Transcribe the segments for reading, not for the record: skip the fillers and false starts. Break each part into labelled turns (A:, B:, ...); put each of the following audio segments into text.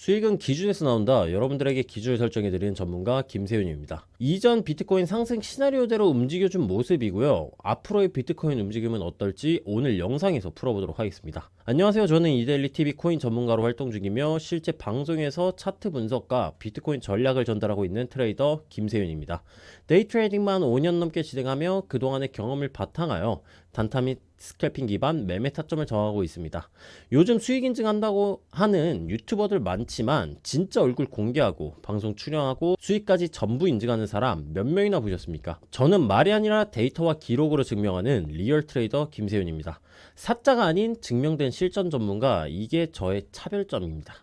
A: 수익은 기준에서 나온다. 여러분들에게 기준을 설정해드리는 전문가 김세윤입니다. 이전 비트코인 상승 시나리오대로 움직여준 모습이고요. 앞으로의 비트코인 움직임은 어떨지 오늘 영상에서 풀어보도록 하겠습니다. 안녕하세요. 저는 이데일리TV 코인 전문가로 활동 중이며 실제 방송에서 차트 분석과 비트코인 전략을 전달하고 있는 트레이더 김세윤입니다. 데이 트레이딩만 5년 넘게 진행하며 그동안의 경험을 바탕하여 단타 및 스캘핑 기반 매매 타점을 정하고 있습니다. 요즘 수익 인증한다고 하는 유튜버들 많지만 진짜 얼굴 공개하고 방송 출연하고 수익까지 전부 인증하는 사람 몇 명이나 보셨습니까? 저는 말이 아니라 데이터와 기록으로 증명하는 리얼 트레이더 김세윤입니다. 사자가 아닌 증명된 실전 전문가, 이게 저의 차별점입니다.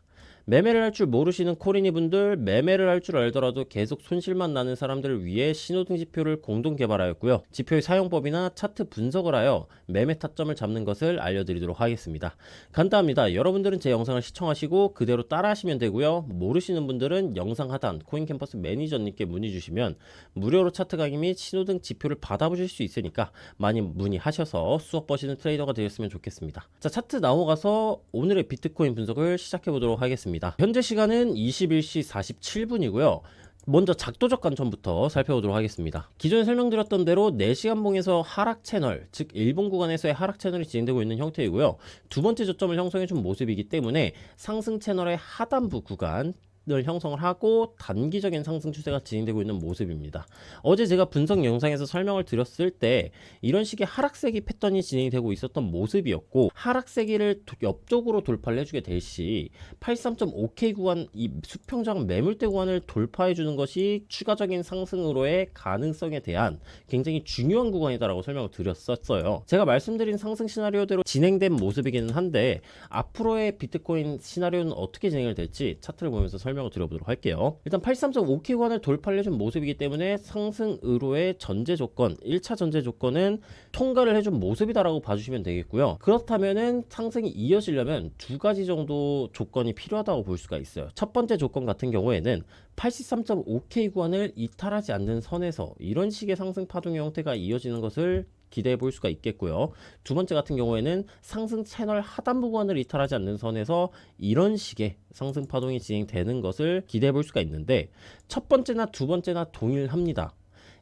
A: 매매를 할 줄 모르시는 코리니 분들, 매매를 할 줄 알더라도 계속 손실만 나는 사람들을 위해 신호등 지표를 공동 개발하였고요. 지표의 사용법이나 차트 분석을 하여 매매 타점을 잡는 것을 알려드리도록 하겠습니다. 간단합니다. 여러분들은 제 영상을 시청하시고 그대로 따라하시면 되고요. 모르시는 분들은 영상 하단 코인캠퍼스 매니저님께 문의 주시면 무료로 차트 강의 및 신호등 지표를 받아보실 수 있으니까 많이 문의하셔서 수업 버시는 트레이더가 되셨으면 좋겠습니다. 자, 차트 넘어가서 오늘의 비트코인 분석을 시작해 보도록 하겠습니다. 현재 시간은 21시 47분이고요. 먼저 작도적 관점부터 살펴보도록 하겠습니다. 기존에 설명드렸던 대로 4시간 봉에서 하락 채널, 즉 일본 구간에서의 하락 채널이 진행되고 있는 형태이고요. 두 번째 저점을 형성해준 모습이기 때문에 상승 채널의 하단부 구간 을 형성을 하고 단기적인 상승 추세가 진행되고 있는 모습입니다. 어제 제가 분석 영상에서 설명을 드렸을 때 이런 식의 하락세기 패턴이 진행이 되고 있었던 모습이었고, 하락세기를 옆쪽으로 돌파를 해주게 될 시 83.5K 구간, 이 수평장 매물대 구간을 돌파해 주는 것이 추가적인 상승으로의 가능성에 대한 굉장히 중요한 구간이다라고 설명을 드렸었어요. 제가 말씀드린 상승 시나리오대로 진행된 모습이기는 한데 앞으로의 비트코인 시나리오는 어떻게 진행이 될지 차트를 보면서 설명을 드려보도록 할게요. 일단 83.5K 구간을 돌파를 해준 모습이기 때문에 상승으로의 전제 조건, 1차 전제 조건은 통과를 해준 모습이다라고 봐주시면 되겠고요. 그렇다면은 상승이 이어지려면 두 가지 정도 조건이 필요하다고 볼 수가 있어요. 첫 번째 조건 같은 경우에는 83.5K 구간을 이탈하지 않는 선에서 이런 식의 상승 파동의 형태가 이어지는 것을 기대해 볼 수가 있겠고요. 두 번째 같은 경우에는 상승 채널 하단부 구간을 이탈하지 않는 선에서 이런 식의 상승 파동이 진행되는 것을 기대해 볼 수가 있는데, 첫 번째나 두 번째나 동일합니다.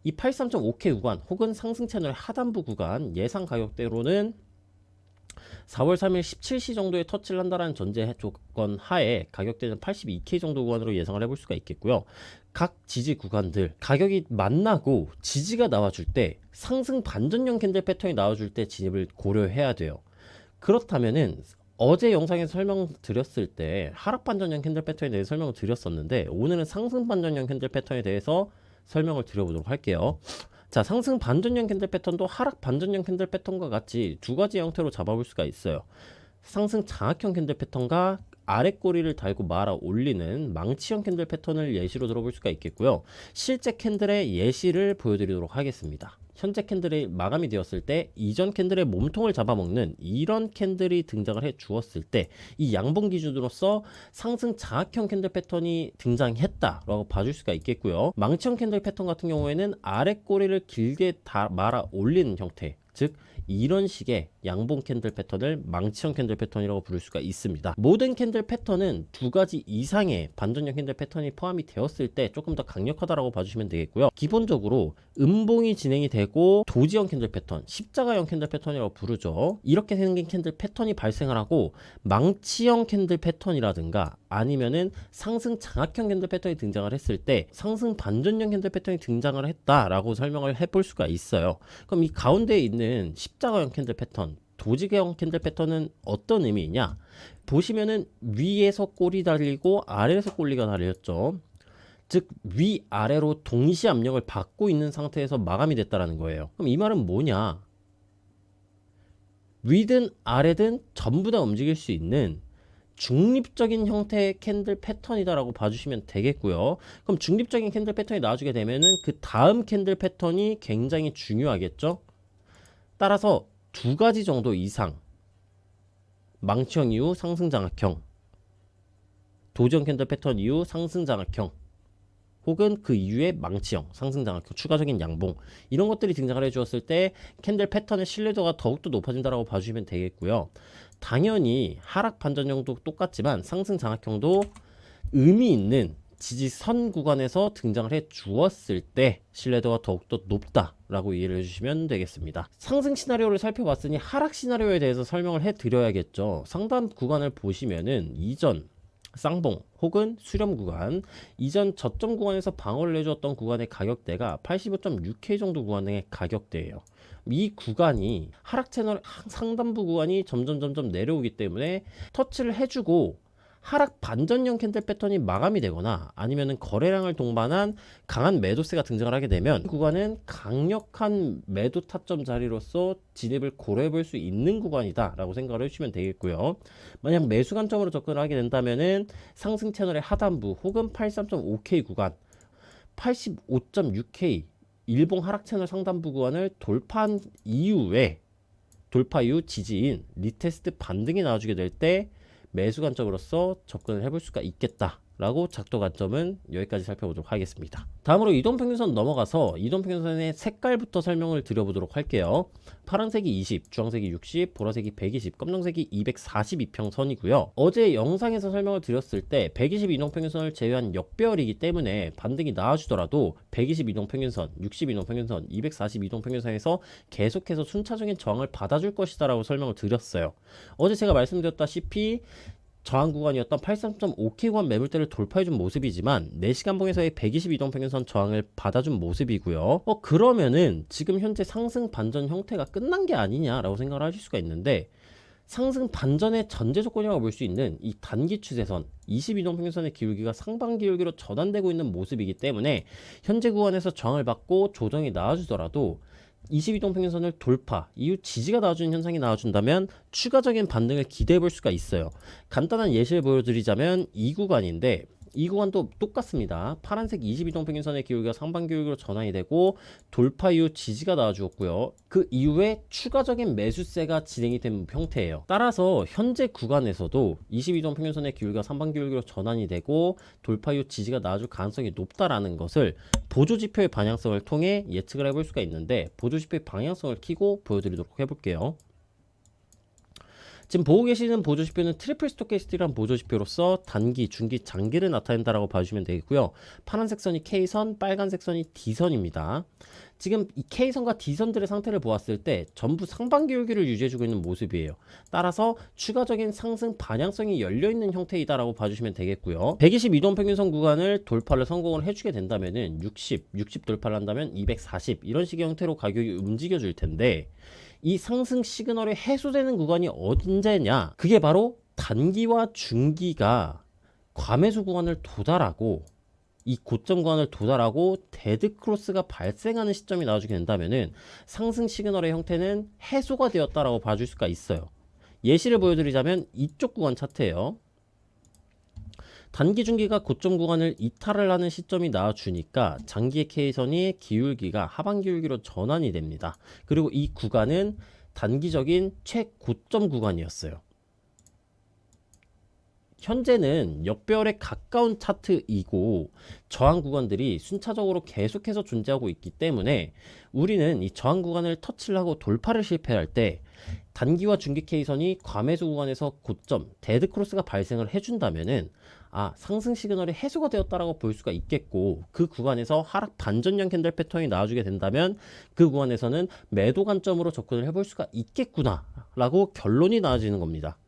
A: 이 83.5K 구간 혹은 상승 채널 하단부 구간 예상 가격대로는 4월 3일 17시 정도에 터치를 한다는 전제 조건 하에 가격대는 82K 정도 구간으로 예상을 해볼 수가 있겠고요. 각 지지 구간들 가격이 만나고 지지가 나와줄 때, 상승 반전형 캔들 패턴이 나와줄 때 진입을 고려해야 돼요. 그렇다면은 어제 영상에서 설명드렸을 때 하락 반전형 캔들 패턴에 대해서 설명을 드렸었는데, 오늘은 상승 반전형 캔들 패턴에 대해서 설명을 드려보도록 할게요. 자, 상승 반전형 캔들 패턴도 하락 반전형 캔들 패턴과 같이 두 가지 형태로 잡아볼 수가 있어요. 상승 장악형 캔들 패턴과 아래 꼬리를 달고 말아 올리는 망치형 캔들 패턴을 예시로 들어볼 수가 있겠고요. 실제 캔들의 예시를 보여드리도록 하겠습니다. 현재 캔들이 마감이 되었을 때 이전 캔들의 몸통을 잡아먹는 이런 캔들이 등장을 해 주었을 때 이 양봉 기준으로서 상승 장악형 캔들 패턴이 등장했다라고 봐줄 수가 있겠고요. 망치형 캔들 패턴 같은 경우에는 아래 꼬리를 길게 말아 올리는 형태, 즉 이런 식의 양봉 캔들 패턴을 망치형 캔들 패턴이라고 부를 수가 있습니다. 모든 캔들 패턴은 두 가지 이상의 반전형 캔들 패턴이 포함이 되었을 때 조금 더 강력하다라고 봐주시면 되겠고요. 기본적으로 음봉이 진행이 되고 도지형 캔들 패턴, 십자가형 캔들 패턴이라고 부르죠. 이렇게 생긴 캔들 패턴이 발생을 하고 망치형 캔들 패턴이라든가 아니면은 상승 장악형 캔들 패턴이 등장을 했을 때 상승 반전형 캔들 패턴이 등장을 했다라고 설명을 해볼 수가 있어요. 그럼 이 가운데에 있는 십자가형 캔들 패턴, 도지형 캔들 패턴은 어떤 의미이냐? 보시면은 위에서 꼬리 달리고 아래에서 꼬리가 달렸죠. 즉 위아래로 동시 압력을 받고 있는 상태에서 마감이 됐다라는 거예요. 그럼 이 말은 뭐냐? 위든 아래든 전부 다 움직일 수 있는 중립적인 형태의 캔들 패턴이다라고 봐주시면 되겠고요. 그럼 중립적인 캔들 패턴이 나와주게 되면은 그 다음 캔들 패턴이 굉장히 중요하겠죠. 따라서 두 가지 정도 이상, 망치형 이후 상승 장악형, 도지형 캔들 패턴 이후 상승 장악형, 혹은 그 이후에 망치형, 상승 장악형, 추가적인 양봉, 이런 것들이 등장을 해주었을 때 캔들 패턴의 신뢰도가 더욱더 높아진다라고 봐주시면 되겠고요. 당연히 하락 반전형도 똑같지만 상승 장악형도 의미 있는 지지선 구간에서 등장을 해 주었을 때 신뢰도가 더욱더 높다라고 이해를 해주시면 되겠습니다. 상승 시나리오를 살펴봤으니 하락 시나리오에 대해서 설명을 해드려야겠죠. 상단 구간을 보시면은 이전 쌍봉 혹은 수렴 구간, 이전 저점 구간에서 방어를 해주었던 구간의 가격대가 85.6K 정도 구간의 가격대예요. 이 구간이 하락 채널 상단부 구간이 점점 내려오기 때문에 터치를 해주고 하락 반전형 캔들 패턴이 마감이 되거나 아니면은 거래량을 동반한 강한 매도세가 등장을 하게 되면 이 구간은 강력한 매도 타점 자리로서 진입을 고려해 볼 수 있는 구간이다 라고 생각을 해주시면 되겠고요. 만약 매수 관점으로 접근을 하게 된다면은 상승 채널의 하단부 혹은 83.5K 구간, 85.6K 일봉 하락 채널 상단부 구간을 돌파한 이후에 돌파 이후 지지인 리테스트 반등이 나와주게 될 때 매수 관점으로서 접근을 해볼 수가 있겠다라고 작도 관점은 여기까지 살펴보도록 하겠습니다. 다음으로 이동평균선 넘어가서 이동평균선의 색깔부터 설명을 드려보도록 할게요. 파란색이 20, 주황색이 60, 보라색이 120, 검정색이 242평선이고요. 어제 영상에서 설명을 드렸을 때 120 이동평균선을 제외한 역배열이기 때문에 반등이 나와주더라도 120 이동평균선, 60 이동평균선, 240 이동평균선에서 계속해서 순차적인 저항을 받아줄 것이다 라고 설명을 드렸어요. 어제 제가 말씀드렸다시피 저항 구간이었던 83.5K 구간 매물대를 돌파해준 모습이지만 4시간봉에서의 120 이동평균선 저항을 받아준 모습이고요. 그러면은 지금 현재 상승 반전 형태가 끝난 게 아니냐라고 생각을 하실 수가 있는데, 상승 반전의 전제 조건이라고 볼 수 있는 이 단기 추세선 20 이동평균선의 기울기가 상방 기울기로 전환되고 있는 모습이기 때문에 현재 구간에서 저항을 받고 조정이 나와주더라도 22동평균선을 돌파 이후 지지가 나와주는 현상이 나와준다면 추가적인 반등을 기대해 볼 수가 있어요. 간단한 예시를 보여드리자면 이 구간인데, 이 구간도 똑같습니다. 파란색 22동평균선의 기울기가 상방 기울기로 전환이 되고 돌파 이후 지지가 나와주었고요. 그 이후에 추가적인 매수세가 진행이 된 형태예요. 따라서 현재 구간에서도 22동평균선의 기울기가 상방 기울기로 전환이 되고 돌파 이후 지지가 나와줄 가능성이 높다라는 것을 보조지표의 방향성을 통해 예측을 해볼 수가 있는데, 보조지표의 방향성을 켜고 보여드리도록 해볼게요. 지금 보고 계시는 보조지표는 트리플 스토캐스틱이란 보조지표로서 단기, 중기, 장기를 나타낸다라고 봐주시면 되겠고요. 파란색 선이 K선, 빨간색 선이 D선입니다. 지금 이 K선과 D선들의 상태를 보았을 때 전부 상방 기울기를 유지해주고 있는 모습이에요. 따라서 추가적인 상승 반향성이 열려있는 형태이다라고 봐주시면 되겠고요. 120 이동평균선 구간을 돌파를 성공을 해주게 된다면은 60 돌파를 한다면 240 이런 식의 형태로 가격이 움직여줄 텐데, 이 상승 시그널이 해소되는 구간이 언제냐? 그게 바로 단기와 중기가 과매수 구간을 도달하고 이 고점 구간을 도달하고 데드크로스가 발생하는 시점이 나와주게 된다면은 상승 시그널의 형태는 해소가 되었다라고 봐줄 수가 있어요. 예시를 보여드리자면 이쪽 구간 차트예요. 단기 중기가 고점 구간을 이탈을 하는 시점이 나와주니까 장기의 K선이 기울기가 하방 기울기로 전환이 됩니다. 그리고 이 구간은 단기적인 최고점 구간이었어요. 현재는 역배열에 가까운 차트이고 저항 구간들이 순차적으로 계속해서 존재하고 있기 때문에 우리는 이 저항 구간을 터치를 하고 돌파를 실패할 때 단기와 중기 K선이 과매수 구간에서 고점 데드크로스가 발생을 해준다면은 상승 시그널이 해소가 되었다라고 볼 수가 있겠고, 그 구간에서 하락 반전형 캔들 패턴이 나와주게 된다면 그 구간에서는 매도 관점으로 접근을 해볼 수가 있겠구나 라고 결론이 나와지는 겁니다.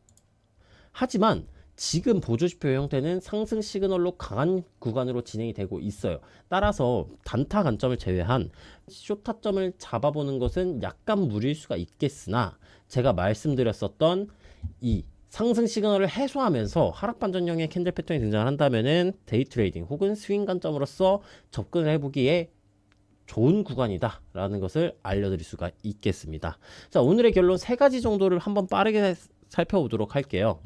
A: 하지만 지금 보조지표의 형태는 상승 시그널로 강한 구간으로 진행이 되고 있어요. 따라서 단타 관점을 제외한 숏타점을 잡아보는 것은 약간 무리일 수가 있겠으나, 제가 말씀드렸었던 이 상승 시그널을 해소하면서 하락 반전형의 캔들 패턴이 등장을 한다면은 데이 트레이딩 혹은 스윙 관점으로서 접근을 해보기에 좋은 구간이다 라는 것을 알려드릴 수가 있겠습니다. 자, 오늘의 결론 3가지 정도를 한번 빠르게 살펴보도록 할게요.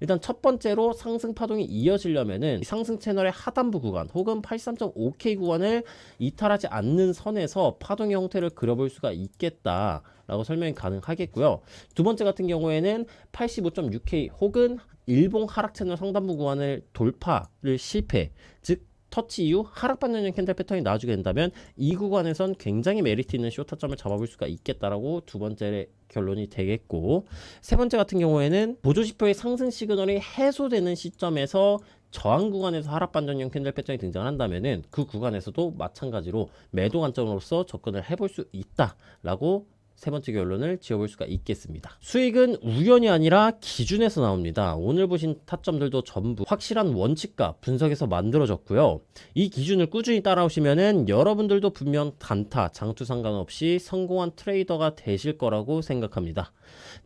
A: 일단 첫 번째로 상승 파동이 이어지려면은 상승 채널의 하단부 구간 혹은 83.5K 구간을 이탈하지 않는 선에서 파동의 형태를 그려볼 수가 있겠다 라고 설명이 가능하겠고요. 두 번째 같은 경우에는 85.6K 혹은 일봉 하락 채널 상단부 구간을 돌파를 실패, 즉 터치 이후 하락 반전형 캔들 패턴이 나와주게 된다면 이 구간에선 굉장히 메리트 있는 숏타점을 잡아볼 수가 있겠다라고 두 번째 결론이 되겠고, 세 번째 같은 경우에는 보조지표의 상승 시그널이 해소되는 시점에서 저항 구간에서 하락 반전형 캔들 패턴이 등장한다면은 그 구간에서도 마찬가지로 매도 관점으로서 접근을 해볼 수 있다라고 세 번째 결론을 지어볼 수가 있겠습니다. 수익은 우연이 아니라 기준에서 나옵니다. 오늘 보신 타점들도 전부 확실한 원칙과 분석에서 만들어졌고요. 이 기준을 꾸준히 따라오시면은 여러분들도 분명 단타, 장투 상관없이 성공한 트레이더가 되실 거라고 생각합니다.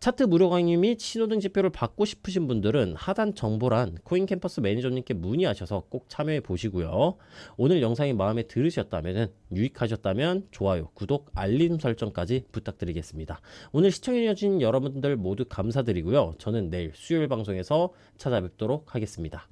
A: 차트 무료 강의 및 신호등 지표를 받고 싶으신 분들은 하단 정보란 코인캠퍼스 매니저님께 문의하셔서 꼭 참여해 보시고요. 오늘 영상이 마음에 들으셨다면, 유익하셨다면 좋아요, 구독, 알림 설정까지 부탁드리겠습니다. 오늘 시청해주신 여러분들 모두 감사드리고요. 저는 내일 수요일 방송에서 찾아뵙도록 하겠습니다.